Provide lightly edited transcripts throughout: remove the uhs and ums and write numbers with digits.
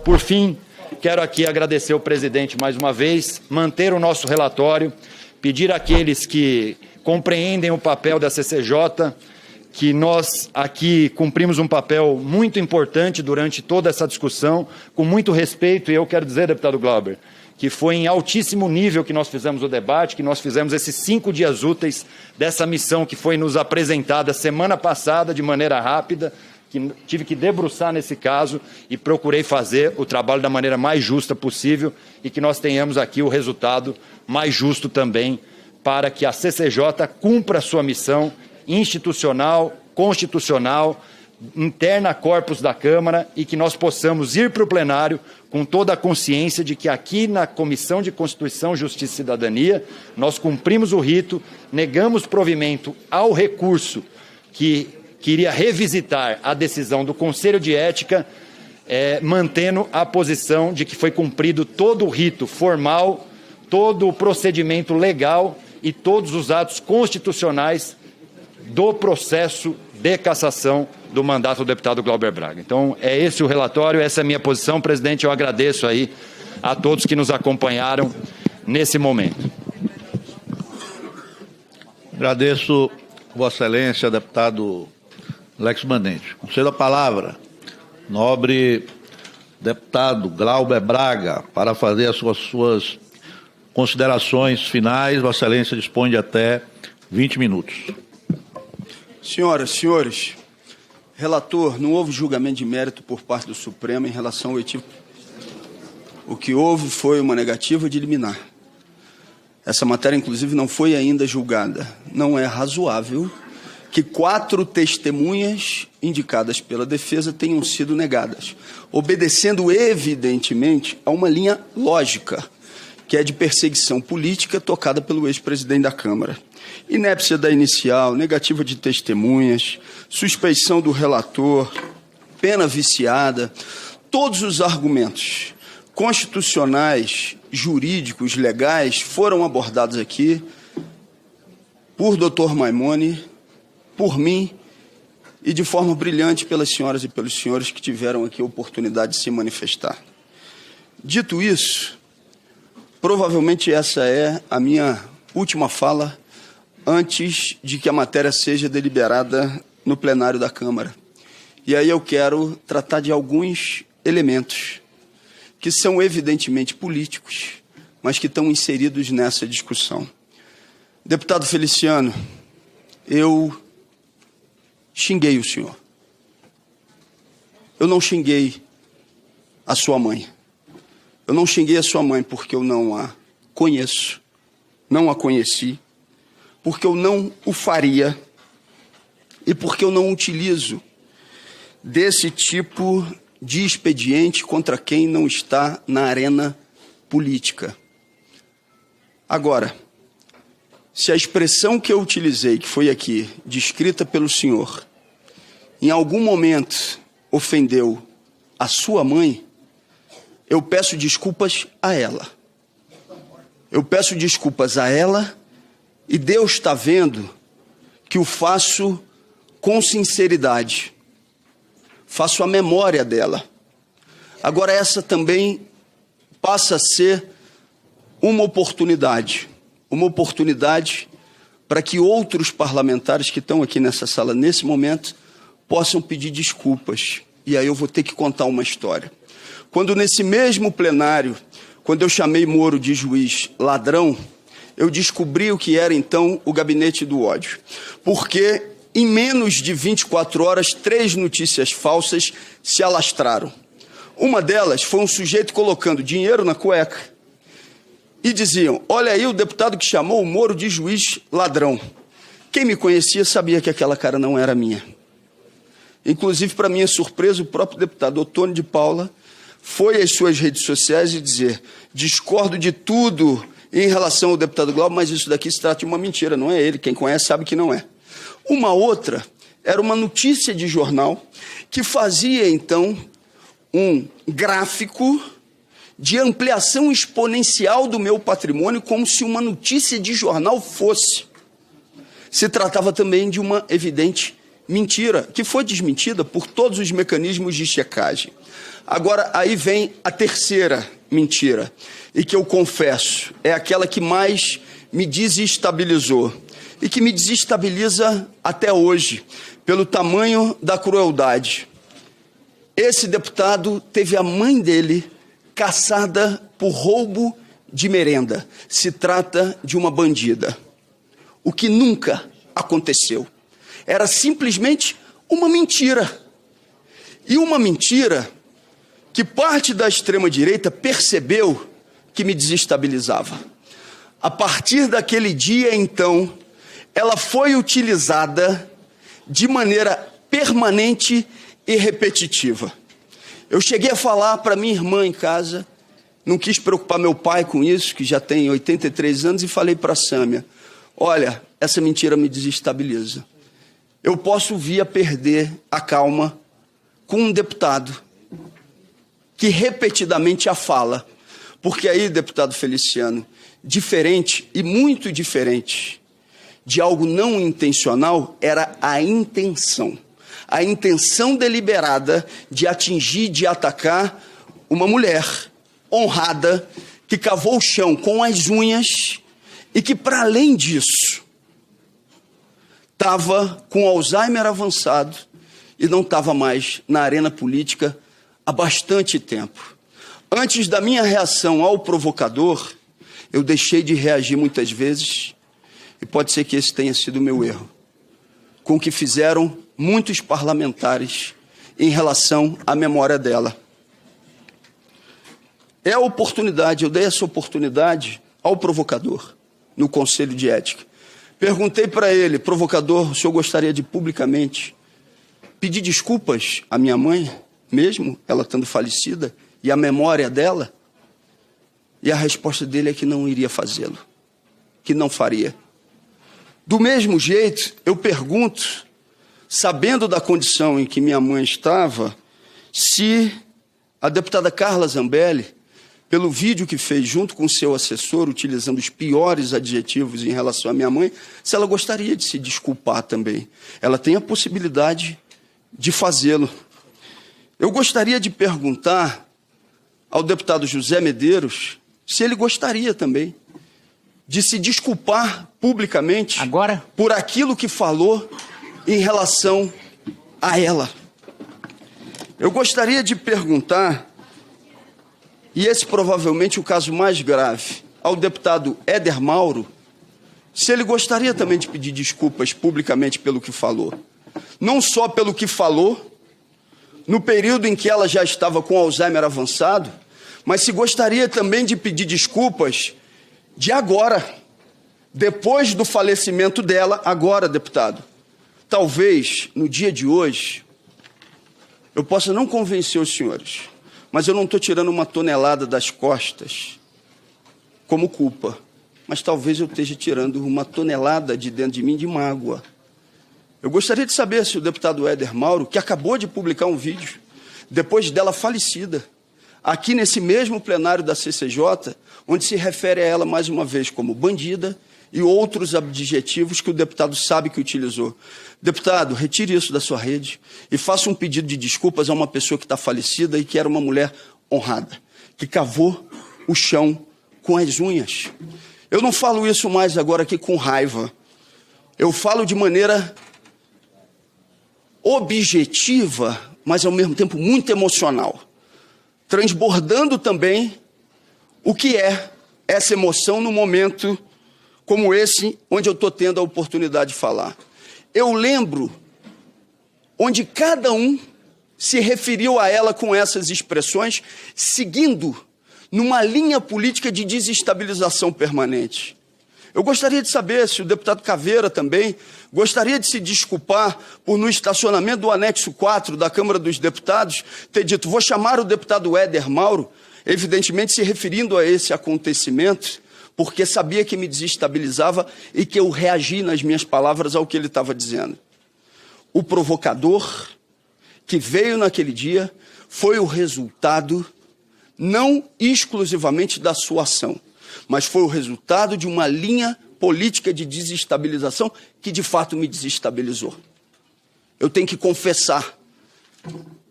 Por fim, quero aqui agradecer ao presidente mais uma vez, manter o nosso relatório, pedir àqueles que compreendem o papel da CCJ, que nós aqui cumprimos um papel muito importante durante toda essa discussão, com muito respeito, e eu quero dizer, deputado Glauber, que foi em altíssimo nível que nós fizemos o debate, que nós fizemos esses 5 dias úteis dessa missão que foi nos apresentada semana passada de maneira rápida, que tive que debruçar nesse caso e procurei fazer o trabalho da maneira mais justa possível e que nós tenhamos aqui o resultado mais justo também para que a CCJ cumpra a sua missão institucional, constitucional, interna corpus da Câmara e que nós possamos ir para o plenário com toda a consciência de que aqui na Comissão de Constituição, Justiça e Cidadania nós cumprimos o rito, negamos provimento ao recurso que queria revisitar a decisão do Conselho de Ética, mantendo a posição de que foi cumprido todo o rito formal, todo o procedimento legal e todos os atos constitucionais do processo de cassação do mandato do deputado Glauber Braga. Então, é esse o relatório, essa é a minha posição. Presidente, eu agradeço aí a todos que nos acompanharam nesse momento. Agradeço, Vossa Excelência, deputado Alex Manente. Concedo a palavra, nobre deputado Glauber Braga, para fazer as suas considerações finais. Vossa Excelência dispõe de até 20 minutos. Senhoras, senhores, relator, não houve julgamento de mérito por parte do Supremo em relação ao etívoco. O que houve foi uma negativa de liminar. Essa matéria, inclusive, não foi ainda julgada. Não é razoável que 4 testemunhas indicadas pela defesa tenham sido negadas, obedecendo, evidentemente, a uma linha lógica, que é de perseguição política tocada pelo ex-presidente da Câmara. Inépcia da inicial, negativa de testemunhas, suspeição do relator, pena viciada, todos os argumentos constitucionais, jurídicos, legais foram abordados aqui por Dr. Maimone, por mim e de forma brilhante pelas senhoras e pelos senhores que tiveram aqui a oportunidade de se manifestar. Dito isso, provavelmente essa é a minha última fala antes de que a matéria seja deliberada no plenário da Câmara. E aí eu quero tratar de alguns elementos que são evidentemente políticos, mas que estão inseridos nessa discussão. Deputado Feliciano, eu xinguei o senhor. Eu não xinguei a sua mãe. Eu não xinguei a sua mãe porque eu não a conheço, não a conheci, porque eu não o faria e porque eu não utilizo desse tipo de expediente contra quem não está na arena política. Agora, se a expressão que eu utilizei, que foi aqui, descrita pelo senhor, em algum momento ofendeu a sua mãe, eu peço desculpas a ela. Eu peço desculpas a ela e Deus está vendo que o faço com sinceridade. Faço a memória dela. Agora essa também passa a ser uma oportunidade para que outros parlamentares que estão aqui nessa sala nesse momento possam pedir desculpas. E aí eu vou ter que contar uma história. Quando nesse mesmo plenário, quando eu chamei Moro de juiz ladrão, eu descobri o que era então o gabinete do ódio. Porque em menos de 24 horas, 3 notícias falsas se alastraram. Uma delas foi um sujeito colocando dinheiro na cueca e diziam: olha aí o deputado que chamou o Moro de juiz ladrão. Quem me conhecia sabia que aquela cara não era minha. Inclusive, para minha surpresa, o próprio deputado Otônio de Paula foi às suas redes sociais e dizer: discordo de tudo em relação ao deputado Glauber, mas isso daqui se trata de uma mentira, não é ele. Quem conhece sabe que não é. Uma outra era uma notícia de jornal que fazia, então, um gráfico de ampliação exponencial do meu patrimônio, como se uma notícia de jornal fosse. Se tratava também de uma evidente mentira que foi desmentida por todos os mecanismos de checagem. Agora, aí vem a terceira mentira, e que eu confesso, é aquela que mais me desestabilizou e que me desestabiliza até hoje, pelo tamanho da crueldade. Esse deputado teve a mãe dele caçada por roubo de merenda. Se trata de uma bandida. O que nunca aconteceu. Era simplesmente uma mentira. E uma mentira que parte da extrema-direita percebeu que me desestabilizava. A partir daquele dia, então, ela foi utilizada de maneira permanente e repetitiva. Eu cheguei a falar para minha irmã em casa, não quis preocupar meu pai com isso, que já tem 83 anos, e falei para a Sâmia, olha, essa mentira me desestabiliza. Eu posso vir a perder a calma com um deputado que repetidamente a fala. Porque aí, deputado Feliciano, diferente e muito diferente de algo não intencional, era a intenção. A intenção deliberada de atingir, de atacar uma mulher honrada que cavou o chão com as unhas e que, para além disso, estava com Alzheimer avançado e não estava mais na arena política há bastante tempo. Antes da minha reação ao provocador, eu deixei de reagir muitas vezes, e pode ser que esse tenha sido o meu erro, com o que fizeram muitos parlamentares em relação à memória dela. É a oportunidade, eu dei essa oportunidade ao provocador, no Conselho de Ética. Perguntei para ele, provocador, o senhor gostaria de publicamente pedir desculpas à minha mãe, mesmo ela estando falecida, e a memória dela? E a resposta dele é que não iria fazê-lo, que não faria. Do mesmo jeito, eu pergunto, sabendo da condição em que minha mãe estava, se a deputada Carla Zambelli, pelo vídeo que fez junto com seu assessor, utilizando os piores adjetivos em relação à minha mãe, se ela gostaria de se desculpar também. Ela tem a possibilidade de fazê-lo. Eu gostaria de perguntar ao deputado José Medeiros se ele gostaria também de se desculpar publicamente agora por aquilo que falou em relação a ela. Eu gostaria de perguntar, e esse provavelmente é o caso mais grave, ao deputado Éder Mauro, se ele gostaria também de pedir desculpas publicamente pelo que falou. Não só pelo que falou, no período em que ela já estava com Alzheimer avançado, mas se gostaria também de pedir desculpas de agora, depois do falecimento dela, agora, deputado. Talvez, no dia de hoje, eu possa não convencer os senhores, mas eu não estou tirando uma tonelada das costas como culpa, mas talvez eu esteja tirando uma tonelada de dentro de mim de mágoa. Eu gostaria de saber se o deputado Éder Mauro, que acabou de publicar um vídeo, depois dela falecida, aqui nesse mesmo plenário da CCJ, onde se refere a ela mais uma vez como bandida e outros adjetivos que o deputado sabe que utilizou. Deputado, retire isso da sua rede e faça um pedido de desculpas a uma pessoa que está falecida e que era uma mulher honrada, que cavou o chão com as unhas. Eu não falo isso mais agora aqui com raiva. Eu falo de maneira objetiva, mas ao mesmo tempo muito emocional, transbordando também o que é essa emoção num momento como esse, onde eu estou tendo a oportunidade de falar. Eu lembro onde cada um se referiu a ela com essas expressões, seguindo numa linha política de desestabilização permanente. Eu gostaria de saber se o deputado Caveira também gostaria de se desculpar por, no estacionamento do anexo 4 da Câmara dos Deputados, ter dito, vou chamar o deputado Éder Mauro, evidentemente se referindo a esse acontecimento, porque sabia que me desestabilizava e que eu reagi nas minhas palavras ao que ele estava dizendo. O provocador que veio naquele dia foi o resultado não exclusivamente da sua ação, mas foi o resultado de uma linha política de desestabilização que, de fato, me desestabilizou. eu tenho que confessar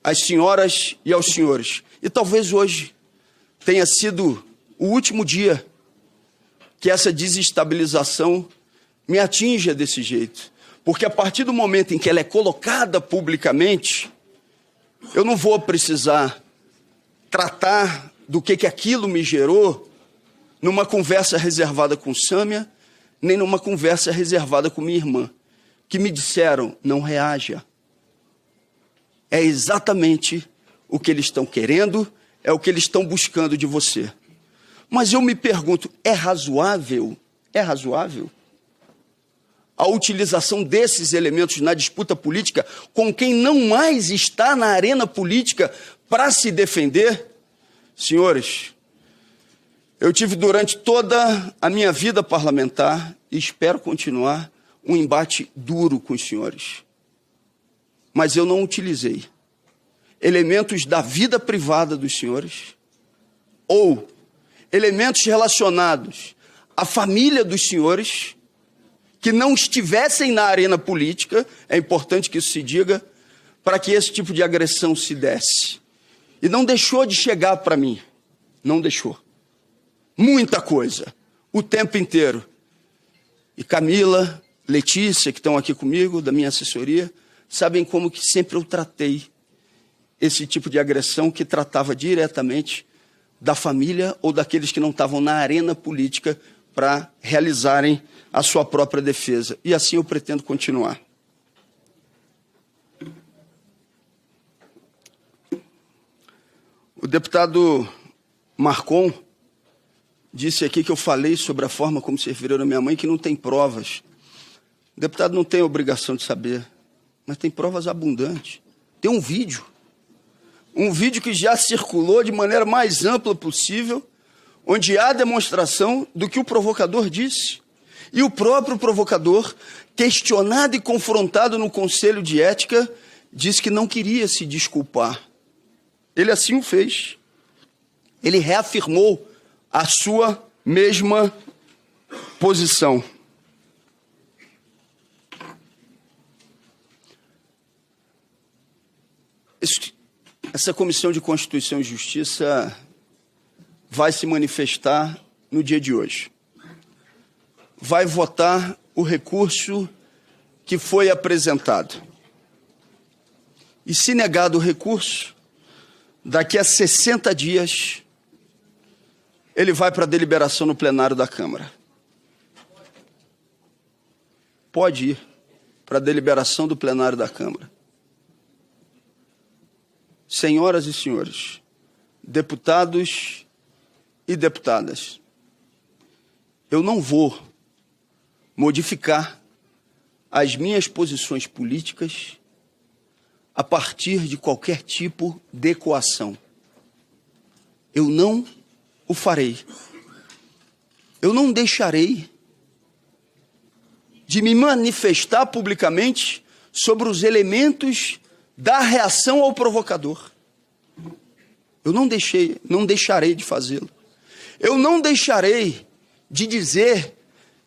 às senhoras e aos senhores. E talvez hoje tenha sido o último dia que essa desestabilização me atinja desse jeito. Porque a partir do momento em que ela é colocada publicamente, eu não vou precisar tratar do que aquilo me gerou numa conversa reservada com Sâmia, nem numa conversa reservada com minha irmã, que me disseram, não reaja. É exatamente o que eles estão querendo, é o que eles estão buscando de você. Mas eu me pergunto, é razoável a utilização desses elementos na disputa política com quem não mais está na arena política para se defender? Senhores, eu tive durante toda a minha vida parlamentar, e espero continuar, um embate duro com os senhores. Mas eu não utilizei elementos da vida privada dos senhores ou elementos relacionados à família dos senhores que não estivessem na arena política, é importante que isso se diga, para que esse tipo de agressão se desse. E não deixou de chegar para mim, não deixou. Muita coisa, o tempo inteiro. E Camila, Letícia, que estão aqui comigo, da minha assessoria, sabem como que sempre eu tratei esse tipo de agressão que tratava diretamente da família ou daqueles que não estavam na arena política para realizarem a sua própria defesa. E assim eu pretendo continuar. O deputado Marcon disse aqui que eu falei sobre a forma como se referiram a minha mãe, que não tem provas. O deputado não tem obrigação de saber, mas tem provas abundantes. Tem um vídeo que já circulou de maneira mais ampla possível, onde há demonstração do que o provocador disse. E o próprio provocador, questionado e confrontado no Conselho de Ética, disse que não queria se desculpar. Ele assim o fez. Ele reafirmou a sua mesma posição. Essa Comissão de Constituição e Justiça vai se manifestar no dia de hoje. Vai votar o recurso que foi apresentado. E se negado o recurso, daqui a 60 dias, ele vai para a deliberação no plenário da Câmara. Pode ir para a deliberação do plenário da Câmara. Senhoras e senhores, deputados e deputadas, eu não vou modificar as minhas posições políticas a partir de qualquer tipo de coação. Eu não o farei. Eu não deixarei de me manifestar publicamente sobre os elementos da reação ao provocador. Eu não deixarei de fazê-lo. Eu não deixarei de dizer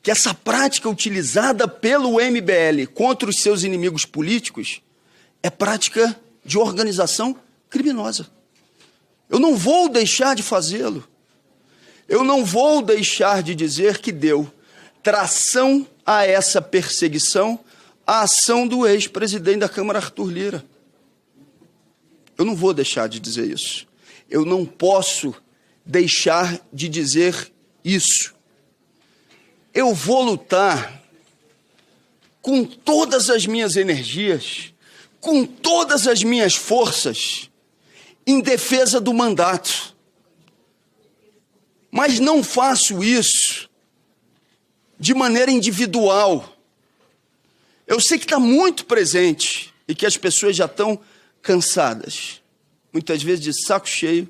que essa prática utilizada pelo MBL contra os seus inimigos políticos é prática de organização criminosa. Eu não vou deixar de fazê-lo. Eu não vou deixar de dizer que deu tração a essa perseguição a ação do ex-presidente da Câmara, Arthur Lira. Eu não vou deixar de dizer isso. Eu não posso deixar de dizer isso. Eu vou lutar com todas as minhas energias, com todas as minhas forças, em defesa do mandato. Mas não faço isso de maneira individual. Eu sei que está muito presente e que as pessoas já estão cansadas, muitas vezes de saco cheio,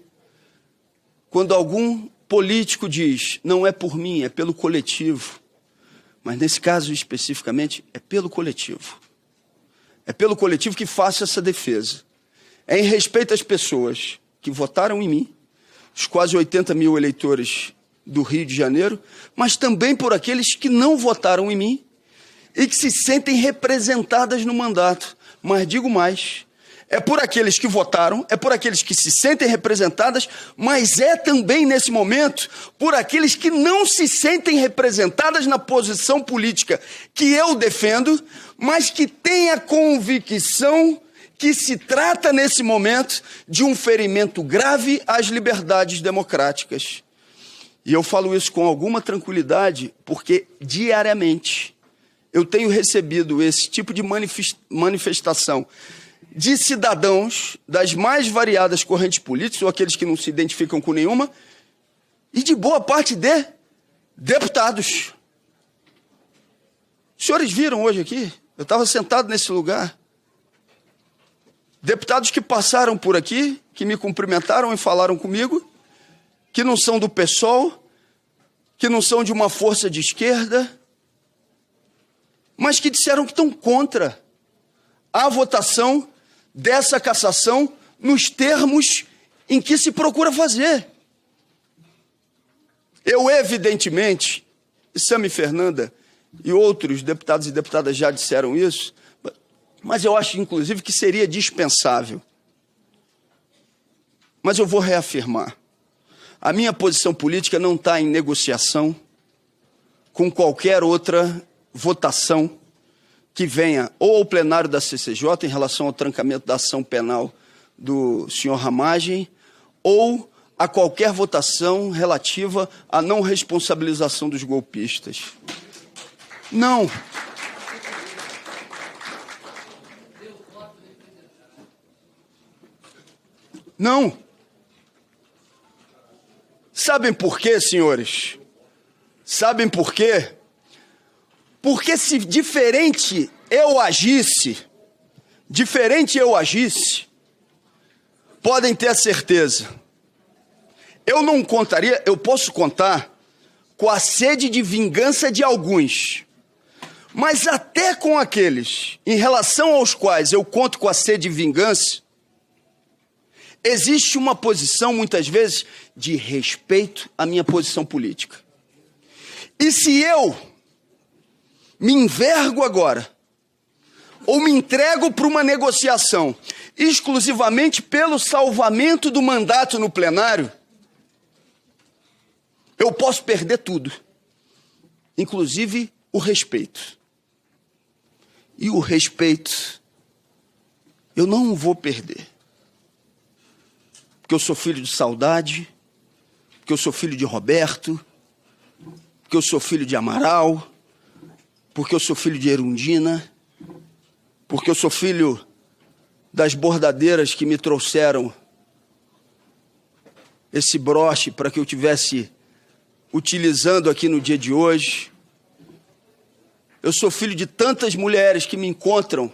quando algum político diz, não é por mim, é pelo coletivo. Mas nesse caso especificamente, é pelo coletivo. É pelo coletivo que faço essa defesa. É em respeito às pessoas que votaram em mim, os quase 80 mil eleitores do Rio de Janeiro, mas também por aqueles que não votaram em mim e que se sentem representadas no mandato, Mas digo mais, é por aqueles que votaram, é por aqueles que se sentem representadas, mas é também, nesse momento, por aqueles que não se sentem representadas na posição política que eu defendo, mas que têm a convicção que se trata, nesse momento, de um ferimento grave às liberdades democráticas. E eu falo isso com alguma tranquilidade, porque diariamente eu tenho recebido esse tipo de manifestação de cidadãos das mais variadas correntes políticas, ou aqueles que não se identificam com nenhuma, e de boa parte de deputados. Os senhores viram hoje aqui? Eu estava sentado nesse lugar. Deputados que passaram por aqui, que me cumprimentaram e falaram comigo, que não são do PSOL, que não são de uma força de esquerda, mas que disseram que estão contra a votação dessa cassação nos termos em que se procura fazer. Eu, evidentemente, e Sami Fernanda e outros deputados e deputadas já disseram isso, mas eu acho, inclusive, que seria dispensável. Mas eu vou reafirmar. A minha posição política não está em negociação com qualquer outra votação que venha ou ao plenário da CCJ em relação ao trancamento da ação penal do senhor Ramagem, ou a qualquer votação relativa à não responsabilização dos golpistas. Não. Não. Sabem por quê, senhores? Sabem por quê? Porque se diferente eu agisse, podem ter a certeza, eu não contaria, eu posso contar com a sede de vingança de alguns, mas até com aqueles em relação aos quais eu conto com a sede de vingança, existe uma posição, muitas vezes, de respeito à minha posição política. E se eu me envergo agora, ou me entrego para uma negociação exclusivamente pelo salvamento do mandato no plenário, eu posso perder tudo, inclusive o respeito. E o respeito eu não vou perder, porque eu sou filho de Saudade, porque eu sou filho de Roberto, porque eu sou filho de Amaral, porque eu sou filho de Erundina, porque eu sou filho das bordadeiras que me trouxeram esse broche para que eu tivesse utilizando aqui no dia de hoje. Eu sou filho de tantas mulheres que me encontram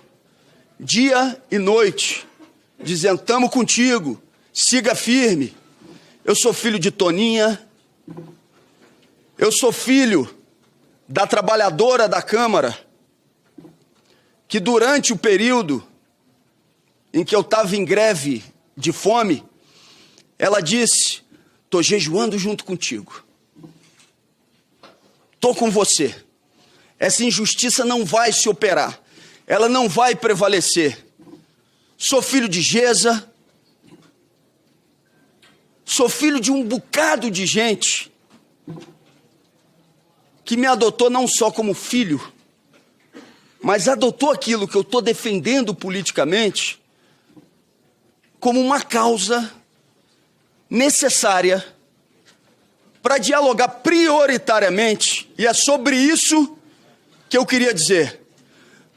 dia e noite, dizendo, tamo contigo, siga firme. Eu sou filho de Toninha, eu sou filho da trabalhadora da Câmara, que durante o período em que eu estava em greve de fome, ela disse, estou jejuando junto contigo, estou com você, essa injustiça não vai se operar, ela não vai prevalecer. Sou filho de Gesa, sou filho de um bocado de gente que me adotou não só como filho, mas adotou aquilo que eu estou defendendo politicamente como uma causa necessária para dialogar prioritariamente, e é sobre isso que eu queria dizer,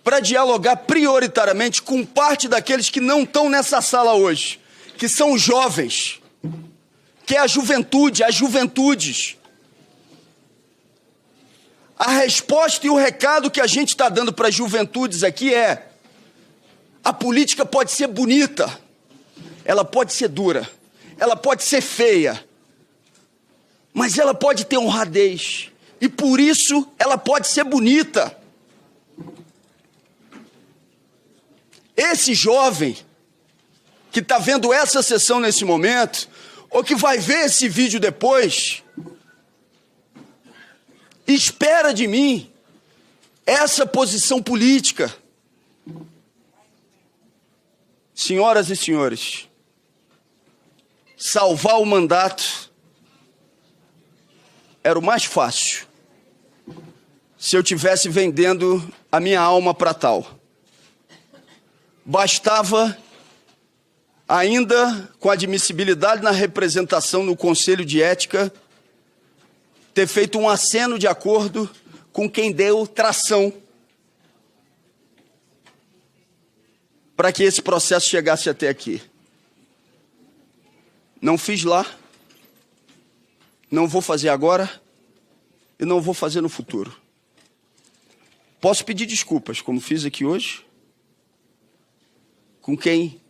para dialogar prioritariamente com parte daqueles que não estão nessa sala hoje, que são os jovens, que é a juventude, as juventudes. A resposta e o recado que a gente está dando para as juventudes aqui é: a política pode ser bonita, ela pode ser dura, ela pode ser feia, mas ela pode ter honradez, e por isso ela pode ser bonita. Esse jovem que está vendo essa sessão nesse momento, ou que vai ver esse vídeo depois, espera de mim essa posição política. Senhoras e senhores, salvar o mandato era o mais fácil se eu tivesse vendendo a minha alma para tal. Bastava, ainda com admissibilidade na representação no Conselho de Ética, ter feito um aceno de acordo com quem deu tração para que esse processo chegasse até aqui. Não fiz lá, não vou fazer agora e não vou fazer no futuro. Posso pedir desculpas, como fiz aqui hoje, com quem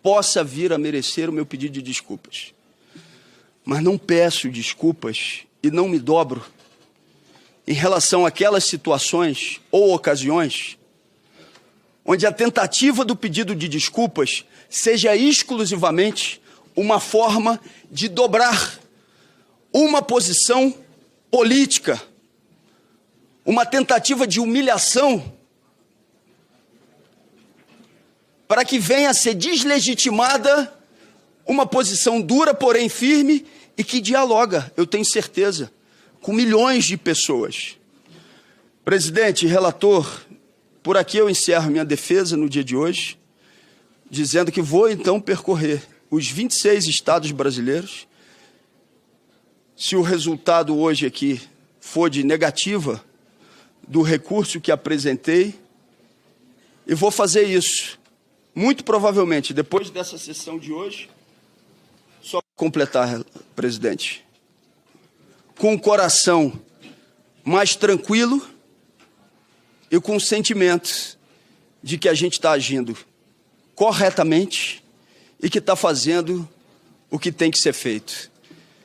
possa vir a merecer o meu pedido de desculpas. Mas não peço desculpas e não me dobro em relação àquelas situações ou ocasiões onde a tentativa do pedido de desculpas seja exclusivamente uma forma de dobrar uma posição política, uma tentativa de humilhação para que venha a ser deslegitimada uma posição dura, porém firme, e que dialoga, eu tenho certeza, com milhões de pessoas. Presidente, relator, por aqui eu encerro minha defesa no dia de hoje, dizendo que vou então percorrer os 26 estados brasileiros. Se o resultado hoje aqui for de negativa do recurso que apresentei, e vou fazer isso, muito provavelmente, depois dessa sessão de hoje, só para completar, presidente, com o coração mais tranquilo e com o sentimento de que a gente está agindo corretamente e que está fazendo o que tem que ser feito.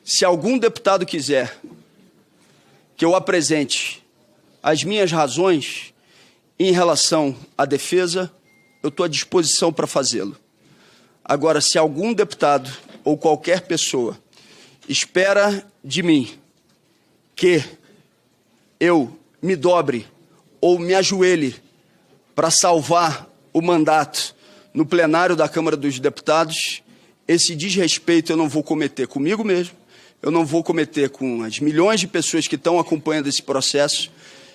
Se algum deputado quiser que eu apresente as minhas razões em relação à defesa, eu estou à disposição para fazê-lo. Agora, se algum deputado ou qualquer pessoa espera de mim que eu me dobre ou me ajoelhe para salvar o mandato no plenário da Câmara dos Deputados, esse desrespeito eu não vou cometer comigo mesmo, eu não vou cometer com as milhões de pessoas que estão acompanhando esse processo,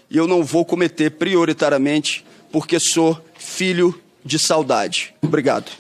e eu não vou cometer prioritariamente porque sou filho de saudade. Obrigado.